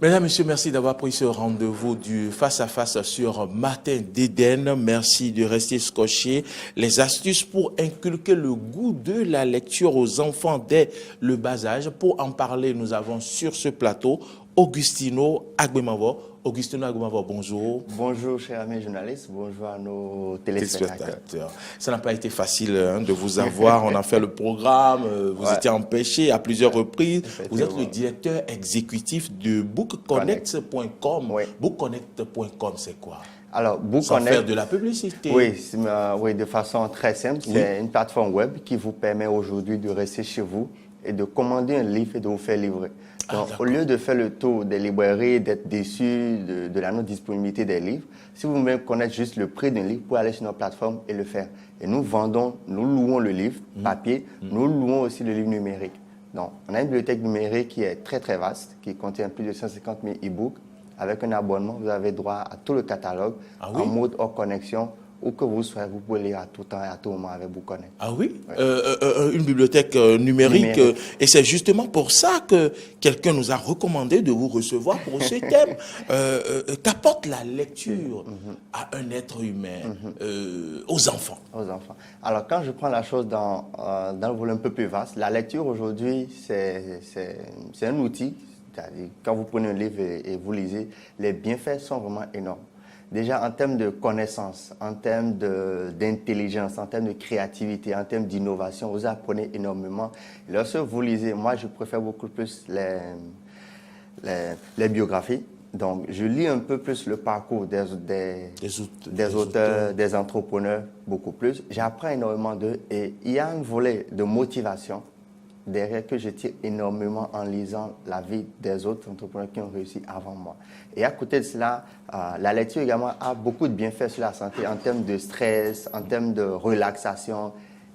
Mesdames, Messieurs, merci d'avoir pris ce rendez-vous du face-à-face sur Matin d'Éden. Merci de rester scotché. Les astuces pour inculquer le goût de la lecture aux enfants dès le bas âge. Pour en parler, nous avons sur ce plateau Augustino Agbemavo. Augustino Agbemavo, bonjour. Bonjour, chers amis journalistes. Bonjour à nos téléspectateurs. Ça n'a pas été facile de vous avoir. On a fait le programme. Vous étiez empêché à plusieurs reprises. Vous êtes le directeur exécutif de bookconnect.com. Bookconnect.com, c'est quoi? Alors, Bookconnect, sans faire de la publicité. Oui, de façon très simple. C'est une plateforme web qui vous permet aujourd'hui de rester chez vous et de commander un livre et de vous faire livrer. Donc, au lieu de faire le tour des librairies, d'être déçu de la non-disponibilité des livres, si vous voulez connaître juste le prix d'un livre, vous pouvez aller sur notre plateforme et le faire. Et nous louons le livre papier, nous louons aussi le livre numérique. Donc, on a une bibliothèque numérique qui est très très vaste, qui contient plus de 150 000 e-books. Avec un abonnement, vous avez droit à tout le catalogue en mode hors connexion. Où que vous soyez, vous pouvez lire à tout temps et à tout moment avec Bookconnect. Ah oui, une bibliothèque numérique. Et c'est justement pour ça que quelqu'un nous a recommandé de vous recevoir pour ce thème. Qu'apporte la lecture à un être humain, aux enfants? Aux enfants. Alors, quand je prends la chose dans le volet un peu plus vaste, la lecture aujourd'hui, c'est un outil. C'est-à-dire, quand vous prenez un livre et vous lisez, les bienfaits sont vraiment énormes. Déjà, en termes de connaissances, en termes d'intelligence, en termes de créativité, en termes d'innovation, vous apprenez énormément. Lorsque vous lisez, moi, je préfère beaucoup plus les biographies. Donc, je lis un peu plus le parcours des auteurs, des entrepreneurs, beaucoup plus. J'apprends énormément d'eux et il y a un volet de motivation derrière que je tire énormément en lisant la vie des autres entrepreneurs qui ont réussi avant moi. Et à côté de cela, la lecture également a beaucoup de bienfaits sur la santé en termes de stress, en termes de relaxation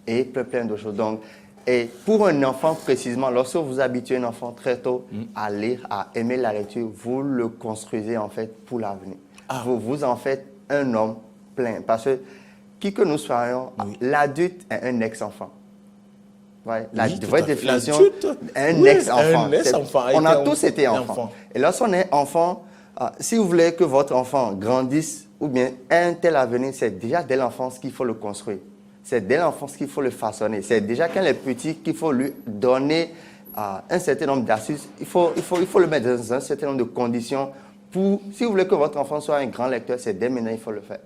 et plein de choses. Donc, et pour un enfant précisément, lorsque vous habituez un enfant très tôt à lire, à aimer la lecture, vous le construisez en fait pour l'avenir. Vous en faites un homme plein. Parce que qui que nous soyons, l'adulte est un ex-enfant. Ouais, la vraie définition, un ex-enfant. On a tous été enfants. Et lorsqu'on est enfant, si vous voulez que votre enfant grandisse ou bien ait un tel avenir, c'est déjà dès l'enfance qu'il faut le construire. C'est dès l'enfance qu'il faut le façonner. C'est déjà quand il est petit qu'il faut lui donner un certain nombre d'astuces. Il faut le mettre dans un certain nombre de conditions. Si vous voulez que votre enfant soit un grand lecteur, c'est dès maintenant qu'il faut le faire.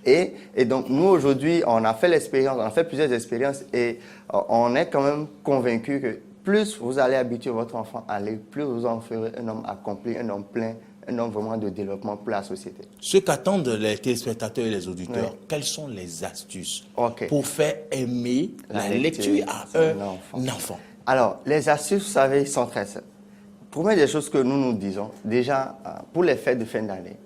Et donc, nous, aujourd'hui, on a fait l'expérience, on a fait plusieurs expériences et on est quand même convaincu que plus vous allez habituer votre enfant à lire, plus vous en ferez un homme accompli, un homme plein, un homme vraiment de développement pour la société. Ce qu'attendent les téléspectateurs et les auditeurs, quelles sont les astuces pour faire aimer la lecture à un enfant? Alors, les astuces, vous savez, sont très simples. Première des choses que nous disons, déjà, pour les fêtes de fin d'année,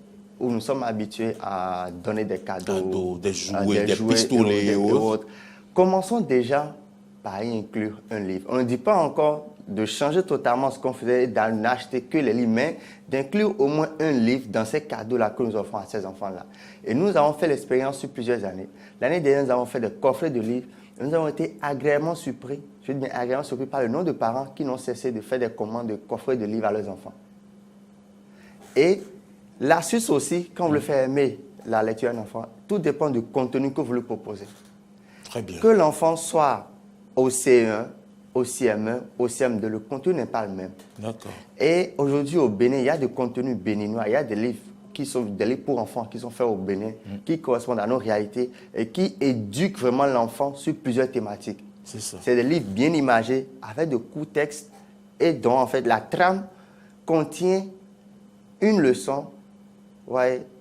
où nous sommes habitués à donner des cadeaux, des jouets, des pistolets et autres, commençons déjà par y inclure un livre. On ne dit pas encore de changer totalement ce qu'on faisait, d'acheter que les livres, mais d'inclure au moins un livre dans ces cadeaux-là que nous offrons à ces enfants-là. Et nous avons fait l'expérience sur plusieurs années. L'année dernière, nous avons fait des coffrets de livres. Nous avons été agréablement surpris, je veux dire agréablement surpris par le nombre de parents qui n'ont cessé de faire des commandes de coffrets de livres à leurs enfants. Et l'astuce aussi, quand vous le faites aimer la lecture à un enfant, tout dépend du contenu que vous lui proposez. Très bien. Que l'enfant soit au CE1, au CM1, au CM2, le contenu n'est pas le même. D'accord. Et aujourd'hui au Bénin, il y a des contenus béninois, il y a des livres qui sont des livres pour enfants, qui sont faits au Bénin, qui correspondent à nos réalités et qui éduquent vraiment l'enfant sur plusieurs thématiques. C'est ça. C'est des livres bien imagés, avec de courts textes et dont en fait la trame contient une leçon,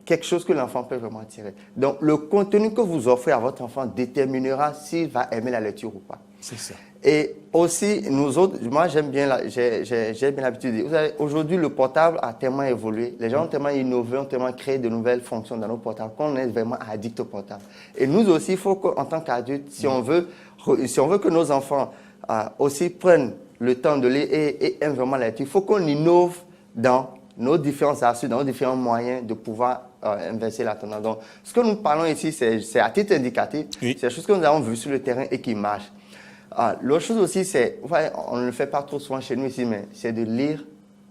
quelque chose que l'enfant peut vraiment tirer. Donc le contenu que vous offrez à votre enfant déterminera s'il va aimer la lecture ou pas. C'est ça. Et aussi, nous autres, moi j'ai bien l'habitude de dire, vous savez, aujourd'hui le portable a tellement évolué, les gens ont tellement innové, ont tellement créé de nouvelles fonctions dans nos portables qu'on est vraiment addict au portable. Et nous aussi, il faut qu'en tant qu'adultes, si on veut que nos enfants aussi prennent le temps de lire et aiment vraiment la lecture, il faut qu'on innove dans nos différents astuces, dans nos différents moyens de pouvoir inverser la tendance. Donc, ce que nous parlons ici, c'est à titre indicatif, c'est des choses que nous avons vues sur le terrain et qui marchent. L'autre chose aussi, c'est, on ne le fait pas trop souvent chez nous ici, mais c'est de lire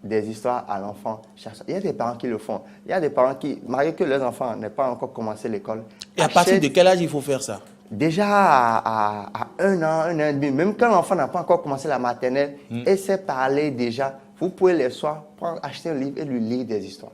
des histoires à l'enfant. Il y a des parents qui le font. Il y a des parents qui, malgré que leurs enfants n'aient pas encore commencé l'école. Et à partir de quel âge il faut faire ça? Déjà à 1 an, 1 an et demi, même quand l'enfant n'a pas encore commencé la maternelle, et sait parler déjà, vous pouvez les soirs acheter un livre et lui lire des histoires.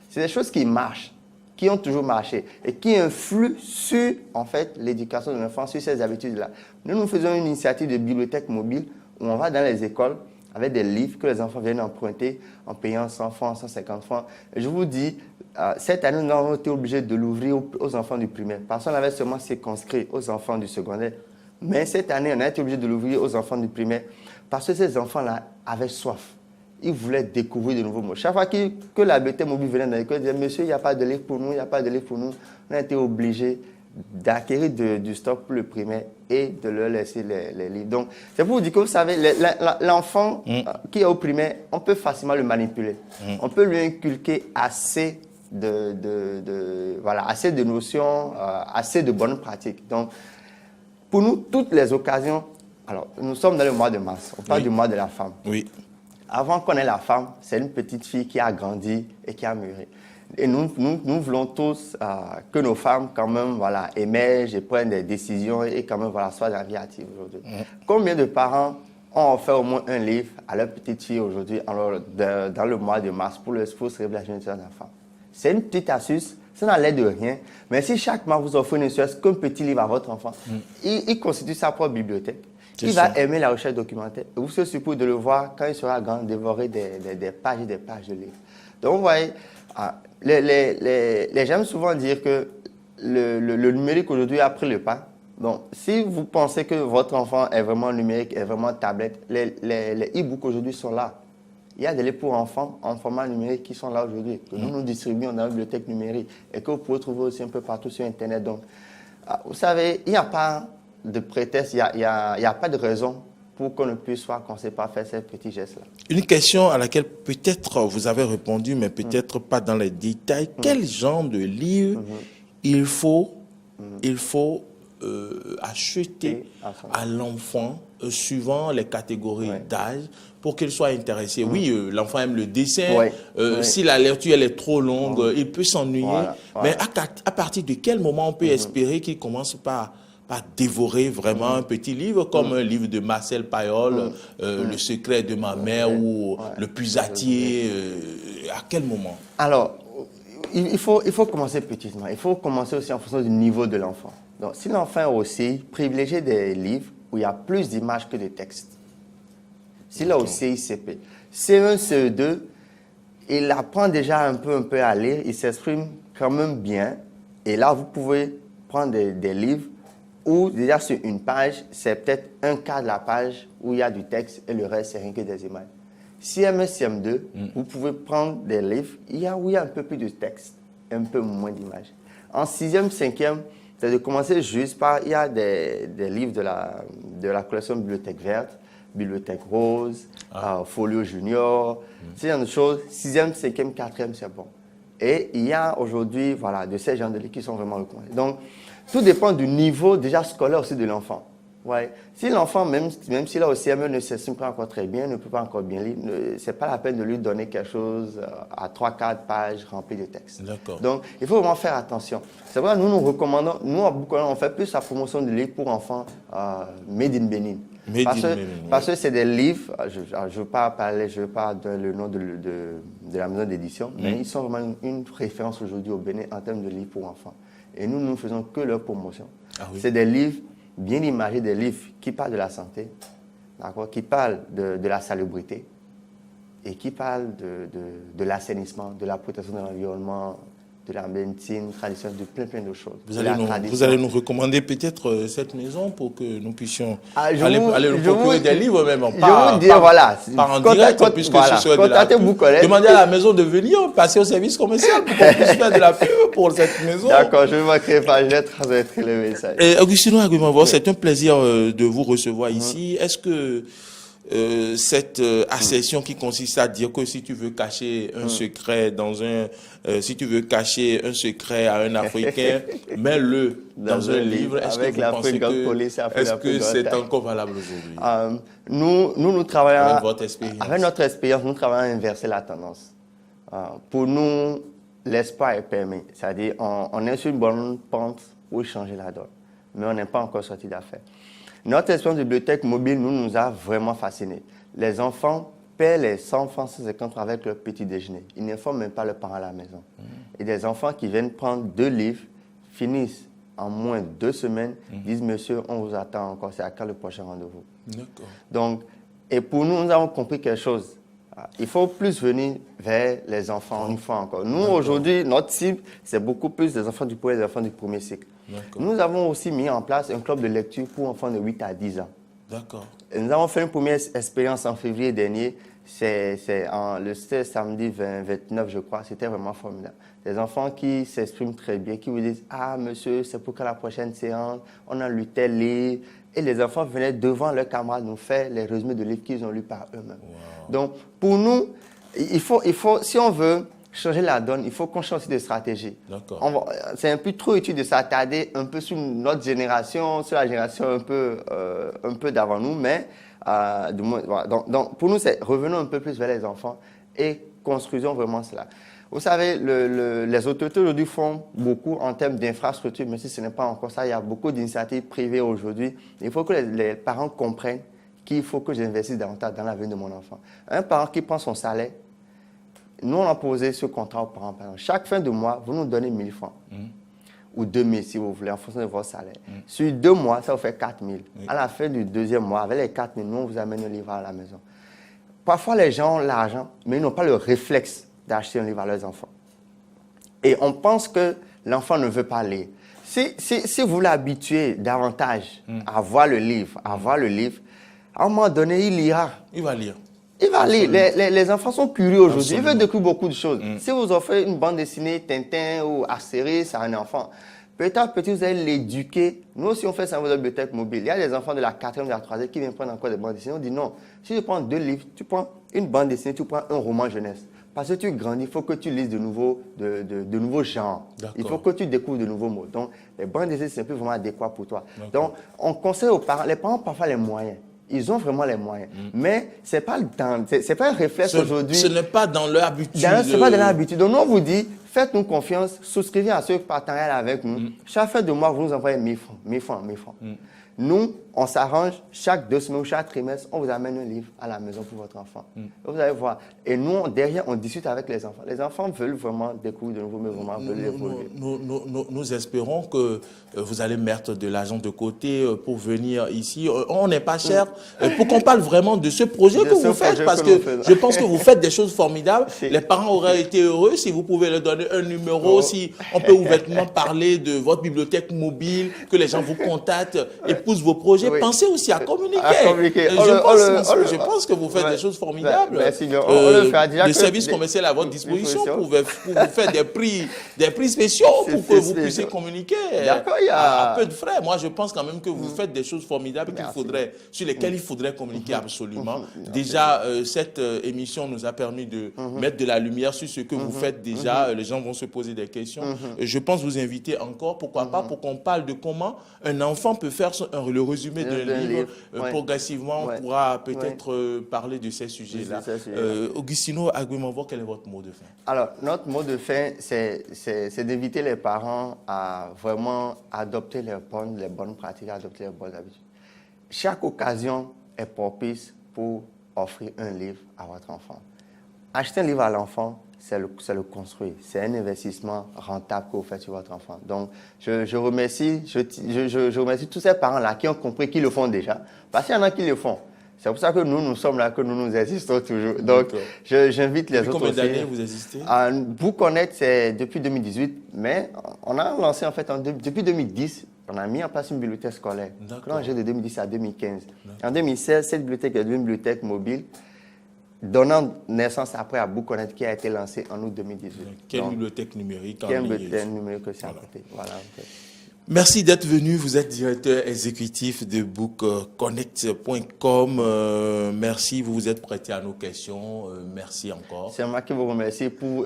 C'est des choses qui marchent, qui ont toujours marché et qui influent sur en fait, l'éducation de l'enfant, sur ces habitudes-là. Nous faisons une initiative de bibliothèque mobile où on va dans les écoles avec des livres que les enfants viennent emprunter en payant 100 francs, 150 francs. Et je vous dis, cette année, nous avons été obligés de l'ouvrir aux enfants du primaire parce qu'on avait seulement circonscrit aux enfants du secondaire. Mais cette année, on a été obligé de l'ouvrir aux enfants du primaire parce que ces enfants-là avaient soif. Ils voulaient découvrir de nouveaux mots. Chaque fois que la bibliothèque mobile venait dans l'école, ils disaient « Monsieur, il n'y a pas de livre pour nous, il n'y a pas de livre pour nous ». On a été obligés d'acquérir du stock pour le primaire et de leur laisser les livres. Donc, c'est pour vous dire que vous savez, l'enfant qui est au primaire, on peut facilement le manipuler. On peut lui inculquer assez assez de notions, assez de bonnes pratiques. Donc, pour nous, toutes les occasions, alors, nous sommes dans le mois de mars, on parle du mois de la femme. Oui. Avant qu'on ait la femme, c'est une petite fille qui a grandi et qui a mûri. Et nous voulons tous que nos femmes, quand même, émergent et prennent des décisions et quand même, soient dans la vie active aujourd'hui. Combien de parents ont offert au moins un livre à leur petite fille aujourd'hui, dans le mois de mars, pour célébrer la journée de la femme? C'est une petite astuce, ça n'a l'air de rien. Mais si chaque mois vous offrez ne serait-ce qu'un petit livre à votre enfant, il constitue sa propre bibliothèque. Il va aimer la recherche documentaire. Vous serez surpris de le voir quand il sera grand, dévorer des pages et des pages de livres. Donc, vous voyez, les gens aiment souvent dire que le numérique aujourd'hui a pris le pas. Donc, si vous pensez que votre enfant est vraiment numérique, est vraiment tablette, les e-books aujourd'hui sont là. Il y a des livres pour enfants en format numérique qui sont là aujourd'hui, que nous distribuons dans la bibliothèque numérique et que vous pouvez trouver aussi un peu partout sur Internet. Donc, vous savez, il n'y a pas de prétexte, il n'y a pas de raison pour qu'on ne puisse pas, qu'on ne sait pas faire ces petits gestes-là. Une question à laquelle peut-être vous avez répondu, mais peut-être pas dans les détails. Quel genre de livre il faut acheter à l'enfant suivant les catégories d'âge pour qu'il soit intéressé? Oui, l'enfant aime le dessin. Si la lecture elle est trop longue, il peut s'ennuyer. Mais à partir de quel moment on peut espérer qu'il commence par dévorer vraiment un petit livre comme un livre de Marcel Pagnol, Le secret de ma mère ou Le Pusatier? À quel moment? Alors, il faut commencer petitement. Il faut commencer aussi en fonction du niveau de l'enfant. Donc, si l'enfant est aussi, privilégier des livres où il y a plus d'images que de textes. S'il est au CICP, C1, CE2, il apprend déjà un peu à lire, il s'exprime quand même bien. Et là, vous pouvez prendre des livres où déjà sur une page, c'est peut-être un quart de la page où il y a du texte et le reste, c'est rien que des images. CM1, CM2, vous pouvez prendre des livres où il y a un peu plus de texte, un peu moins d'images. En 6e, 5e, c'est de commencer juste par, il y a des livres de la collection Bibliothèque Verte, Bibliothèque Rose, Folio Junior, ce genre de choses. 6e, 5e, 4e, c'est bon. Et il y a aujourd'hui, de ces genres de livres qui sont vraiment recommandés. Donc, tout dépend du niveau déjà scolaire aussi de l'enfant. Ouais. Si l'enfant, même s'il a au CM1, ne s'exprime pas encore très bien, ne peut pas encore bien lire, ce n'est pas la peine de lui donner quelque chose à 3-4 pages remplies de texte. Donc, il faut vraiment faire attention. C'est vrai, nous recommandons, nous à Bukola, on fait plus la promotion de livres pour enfants Made in Benin. Parce que c'est des livres, je ne veux pas donner le nom de la maison d'édition, mais ils sont vraiment une référence aujourd'hui au Bénin en termes de livres pour enfants. Et nous ne faisons que leur promotion. C'est des livres bien imagés, des livres qui parlent de la santé, qui parlent de la salubrité et qui parlent de l'assainissement, de la protection de l'environnement, de la médecine traditionnelle, de plein de choses. Vous allez nous recommander peut-être cette maison pour que nous puissions aller nous procurer des livres même. Je vous dis, par en direct, puisque ce serait de la pub. Demandez à la maison de venir passer au service commercial pour qu'on puisse faire de la pub pour cette maison. D'accord, je ne manquerai pas, je vais transmettre le message. Augustino Aguimavor, c'est un plaisir de vous recevoir ici. Est-ce que cette assertion qui consiste à dire que si tu veux cacher un secret si tu veux cacher un secret à un Africain, mets-le dans un livre. Est-ce que vous pensez que c'est encore valable aujourd'hui? Nous travaillons avec votre expérience. Avec notre expérience, nous travaillons à inverser la tendance. Pour nous, l'espoir est permis. C'est-à-dire, on est sur une bonne pente pour changer la donne. Mais on n'est pas encore sorti d'affaires. Notre expérience de bibliothèque mobile nous a vraiment fascinés. Les enfants paient les 100 francs 150 avec leur petit déjeuner. Ils n'informent même pas leurs parents à la maison. Et des enfants qui viennent prendre 2 livres, finissent en moins de 2 semaines, disent « Monsieur, on vous attend encore, c'est à quand le prochain rendez-vous ?» D'accord. Donc, et pour nous, nous avons compris quelque chose. Il faut plus venir vers les enfants, une fois encore. Nous, aujourd'hui, notre cible, c'est beaucoup plus des enfants du premier et des enfants du premier cycle. Nous avons aussi mis en place un club de lecture pour enfants de 8 à 10 ans. D'accord. Nous avons fait une première expérience en février dernier. C'est le samedi 29, je crois. C'était vraiment formidable. Des enfants qui s'expriment très bien, qui vous disent « Ah, monsieur, c'est pour quand la prochaine séance? On a lu tel livre. » Et les enfants venaient devant leurs camarades nous faire les résumés de livres qu'ils ont lus par eux-mêmes. Wow. Donc, pour nous, il faut, si on veut changer la donne, il faut qu'on change aussi de stratégie. C'est un peu trop utile de s'attarder un peu sur notre génération, sur la génération un peu d'avant nous, mais donc, pour nous, c'est revenons un peu plus vers les enfants et construisons vraiment cela. Vous savez, les autorités aujourd'hui font beaucoup en termes d'infrastructures, mais si ce n'est pas encore ça, il y a beaucoup d'initiatives privées aujourd'hui. Il faut que les parents comprennent qu'il faut que j'investisse davantage dans l'avenir de mon enfant. Un parent qui prend son salaire, nous on a posé ce contrat aux parents. Chaque fin de mois, vous nous donnez 1 000 francs. Ou 2 000 si vous voulez, en fonction de votre salaire. Sur 2 mois, ça vous fait 4 000. À la fin du 2e mois, avec les 4 000, nous on vous amène un livre à la maison. Parfois, les gens ont l'argent, mais ils n'ont pas le réflexe d'acheter un livre à leurs enfants. Et on pense que l'enfant ne veut pas lire. Si vous l'habituez davantage à voir le livre, à un moment donné, il lira. Il va lire. Il va lire. Les enfants sont curieux aujourd'hui. Ils veulent découvrir beaucoup de choses. Si vous offrez une bande dessinée, Tintin ou Astérix à un enfant, petit à petit, vous allez l'éduquer. Nous aussi, on fait ça dans la bibliothèque mobile. Il y a des enfants de la 4e, de la 3e qui viennent prendre encore des bandes dessinées. On dit non, si tu prends 2 livres, tu prends une bande dessinée, tu prends un roman jeunesse. Parce que tu grandis, il faut que tu lises de nouveaux genres. Il faut que tu découvres de nouveaux mots. Donc, les bandes dessinées, c'est plus vraiment adéquat pour toi. Donc, on conseille aux parents, les parents ont parfois les moyens. Ils ont vraiment les moyens. Mais ce n'est pas le temps, c'est pas un réflexe aujourd'hui. Ce n'est pas dans leur habitude. Ce n'est pas dans leur habitude. Donc, nous, on vous dit, faites-nous confiance, souscrivez à ce partenariat avec nous. Chaque fin de mois, vous nous envoyez 1 000 francs, 1 000 francs, 1 000 francs. Nous, on s'arrange chaque 2 semaines ou chaque trimestre, on vous amène un livre à la maison pour votre enfant. Vous allez voir. Et nous, derrière, on discute avec les enfants. Les enfants veulent vraiment découvrir de nouveaux, mais vraiment veulent évoluer. Nous espérons que vous allez mettre de l'argent de côté pour venir ici. On n'est pas cher. Pour qu'on parle vraiment de ce projet que vous faites, parce que je pense que vous faites des choses formidables. Les parents auraient été heureux si vous pouvez leur donner un numéro, si on peut ouvertement parler de votre bibliothèque mobile, que les gens vous contactent et poussent vos projets. Pensez aussi à communiquer. Je pense que vous faites des choses formidables. Des services commerciaux à votre disposition pour vous faire des prix spéciaux pour que vous puissiez communiquer à peu de frais. Moi, je pense quand même que vous faites des choses formidables sur lesquelles il faudrait communiquer absolument. Déjà, cette émission nous a permis de mettre de la lumière sur ce que vous faites déjà. Les gens vont se poser des questions. Je pense vous inviter encore, pourquoi pas, pour qu'on parle de comment un enfant peut faire le résumé d'un livre. Progressivement, on pourra peut-être parler de ces sujets-là. Augustino Aguemavo, quel est votre mot de fin? Alors, notre mot de fin, c'est d'inviter les parents à vraiment adopter les bonnes pratiques, adopter les bonnes habitudes. Chaque occasion est propice pour offrir un livre à votre enfant. Acheter un livre à l'enfant, c'est le construire. C'est un investissement rentable que vous faites sur votre enfant. Donc, je remercie tous ces parents-là qui ont compris qu'ils le font déjà. Parce qu'il y en a qui le font. C'est pour ça que nous sommes là, que nous existons toujours. Donc, j'invite les autres aussi. Combien d'années vous existez? Vous connaître, c'est depuis 2018. Mais on a lancé, en fait, depuis 2010, on a mis en place une bibliothèque scolaire. J'ai de 2010 à 2015. En 2016, cette bibliothèque est devenue une bibliothèque mobile, donnant naissance après à Bouconnet qui a été lancé en août 2018. Quelle bibliothèque numérique? Quelle bibliothèque numérique aussi à côté. Voilà. Merci d'être venu. Vous êtes directeur exécutif de bookconnect.com. Merci, vous vous êtes prêté à nos questions. Merci encore. C'est moi qui vous remercie pour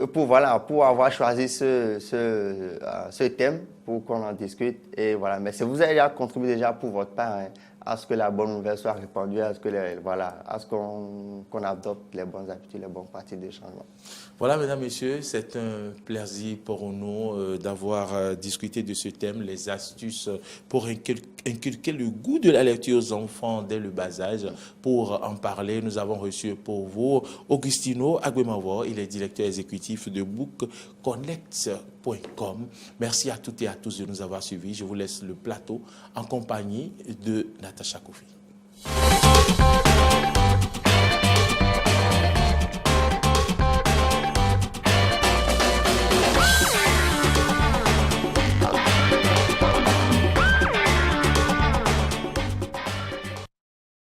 avoir choisi ce thème pour qu'on en discute. Et voilà, mais vous avez déjà contribué déjà pour votre part à ce que la bonne nouvelle soit répandue, à ce qu'on adopte les bonnes habitudes, les bonnes pratiques de changement. Voilà, mesdames, messieurs, c'est un plaisir pour nous d'avoir discuté de ce thème, les astuces pour inculquer le goût de la lecture aux enfants dès le bas âge. Pour en parler, nous avons reçu pour vous Augustino Agwemavo, il est directeur exécutif de bookconnect.com. Merci à toutes et à tous de nous avoir suivis. Je vous laisse le plateau en compagnie de Natacha Koufi.